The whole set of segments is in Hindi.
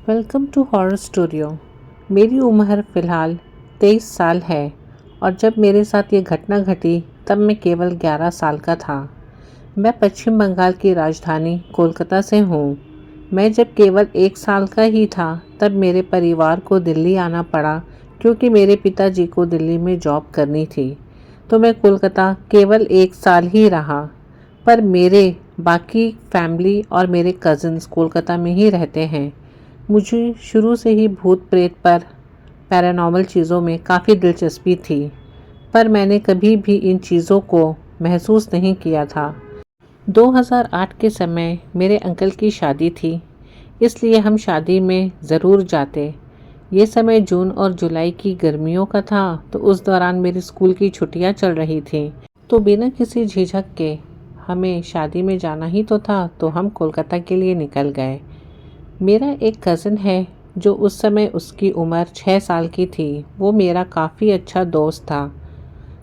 Welcome to horror studio. मेरी उम्र फ़िलहाल 23 साल है और जब मेरे साथ ये घटना घटी तब मैं केवल 11 साल का था। मैं पश्चिम बंगाल की राजधानी कोलकाता से हूँ। मैं जब केवल 1 साल का ही था तब मेरे परिवार को दिल्ली आना पड़ा क्योंकि मेरे पिताजी को दिल्ली में जॉब करनी थी। तो मैं कोलकाता केवल 1 साल ही रहा, पर मेरे बाकी फैमिली और मेरे कज़न्स कोलकाता में ही रहते हैं। मुझे शुरू से ही भूत प्रेत पर पैरानॉर्मल चीज़ों में काफ़ी दिलचस्पी थी, पर मैंने कभी भी इन चीज़ों को महसूस नहीं किया था। 2008 के समय मेरे अंकल की शादी थी, इसलिए हम शादी में ज़रूर जाते। ये समय जून और जुलाई की गर्मियों का था, तो उस दौरान मेरी स्कूल की छुट्टियां चल रही थीं। तो बिना किसी झिझक के हमें शादी में जाना ही तो था, तो हम कोलकाता के लिए निकल गए। मेरा एक कज़न है जो उस समय उसकी उम्र 6 साल की थी। वो मेरा काफ़ी अच्छा दोस्त था।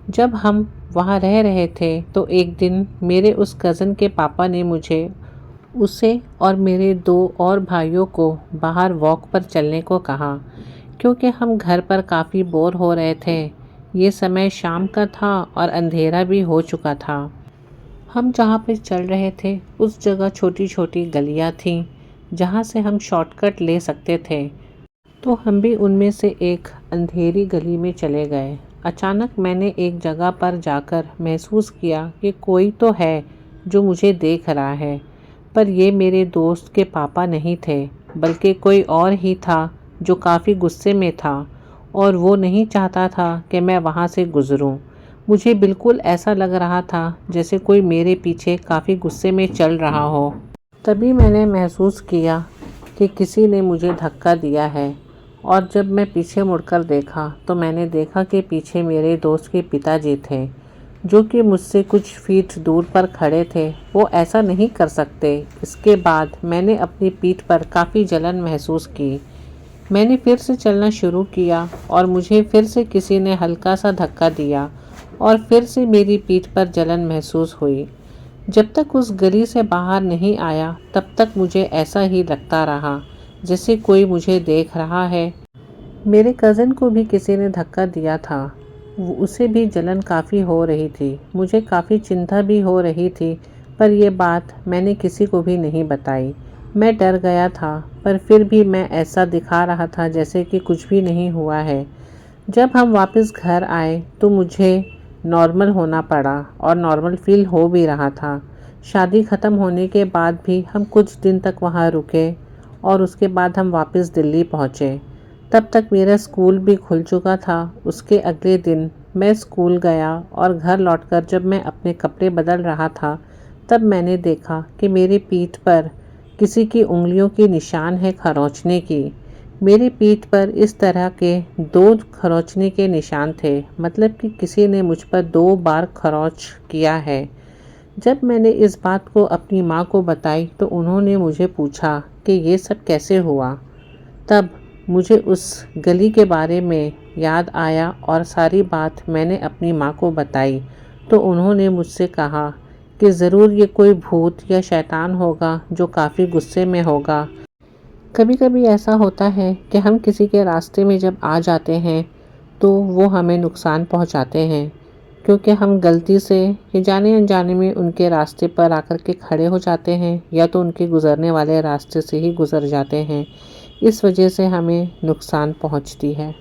जब हम वहाँ रह रहे थे तो एक दिन मेरे उस कज़न के पापा ने मुझे, उसे और मेरे 2 और भाइयों को बाहर वॉक पर चलने को कहा, क्योंकि हम घर पर काफ़ी बोर हो रहे थे। ये समय शाम का था और अंधेरा भी हो चुका था। हम जहाँ पे चल रहे थे उस जगह छोटी छोटी गलियाँ थीं जहाँ से हम शॉर्टकट ले सकते थे। तो हम भी उनमें से एक अंधेरी गली में चले गए। अचानक मैंने एक जगह पर जाकर महसूस किया कि कोई तो है जो मुझे देख रहा है, पर ये मेरे दोस्त के पापा नहीं थे, बल्कि कोई और ही था जो काफ़ी गुस्से में था और वो नहीं चाहता था कि मैं वहाँ से गुज़रूं। मुझे बिल्कुल ऐसा लग रहा था जैसे कोई मेरे पीछे काफ़ी गुस्से में चल रहा हो। तभी मैंने महसूस किया कि किसी ने मुझे धक्का दिया है, और जब मैं पीछे मुड़कर देखा तो मैंने देखा कि पीछे मेरे दोस्त के पिताजी थे, जो कि मुझसे कुछ फीट दूर पर खड़े थे। वो ऐसा नहीं कर सकते। इसके बाद मैंने अपनी पीठ पर काफ़ी जलन महसूस की। मैंने फिर से चलना शुरू किया और मुझे फिर से किसी ने हल्का सा धक्का दिया और फिर से मेरी पीठ पर जलन महसूस हुई। जब तक उस गली से बाहर नहीं आया तब तक मुझे ऐसा ही लगता रहा जैसे कोई मुझे देख रहा है। मेरे कज़न को भी किसी ने धक्का दिया था। उसे भी जलन काफ़ी हो रही थी। मुझे काफ़ी चिंता भी हो रही थी, पर यह बात मैंने किसी को भी नहीं बताई। मैं डर गया था, पर फिर भी मैं ऐसा दिखा रहा था जैसे कि कुछ भी नहीं हुआ है। जब हम वापस घर आए तो मुझे नॉर्मल होना पड़ा और नॉर्मल फील हो भी रहा था। शादी ख़त्म होने के बाद भी हम कुछ दिन तक वहाँ रुके और उसके बाद हम वापस दिल्ली पहुँचे। तब तक मेरा स्कूल भी खुल चुका था। उसके अगले दिन मैं स्कूल गया और घर लौटकर जब मैं अपने कपड़े बदल रहा था तब मैंने देखा कि मेरी पीठ पर किसी की उंगलियों की निशान है खरोंचने की। मेरी पीठ पर इस तरह के 2 खरोंचने के निशान थे, मतलब कि किसी ने मुझ पर 2 बार खरोंच किया है। जब मैंने इस बात को अपनी माँ को बताई तो उन्होंने मुझे पूछा कि ये सब कैसे हुआ। तब मुझे उस गली के बारे में याद आया और सारी बात मैंने अपनी माँ को बताई। तो उन्होंने मुझसे कहा कि ज़रूर ये कोई भूत या शैतान होगा जो काफ़ी गुस्से में होगा। कभी कभी ऐसा होता है कि हम किसी के रास्ते में जब आ जाते हैं तो वो हमें नुकसान पहुंचाते हैं, क्योंकि हम गलती से या जाने अनजाने में उनके रास्ते पर आकर के खड़े हो जाते हैं या तो उनके गुज़रने वाले रास्ते से ही गुज़र जाते हैं। इस वजह से हमें नुकसान पहुंचती है।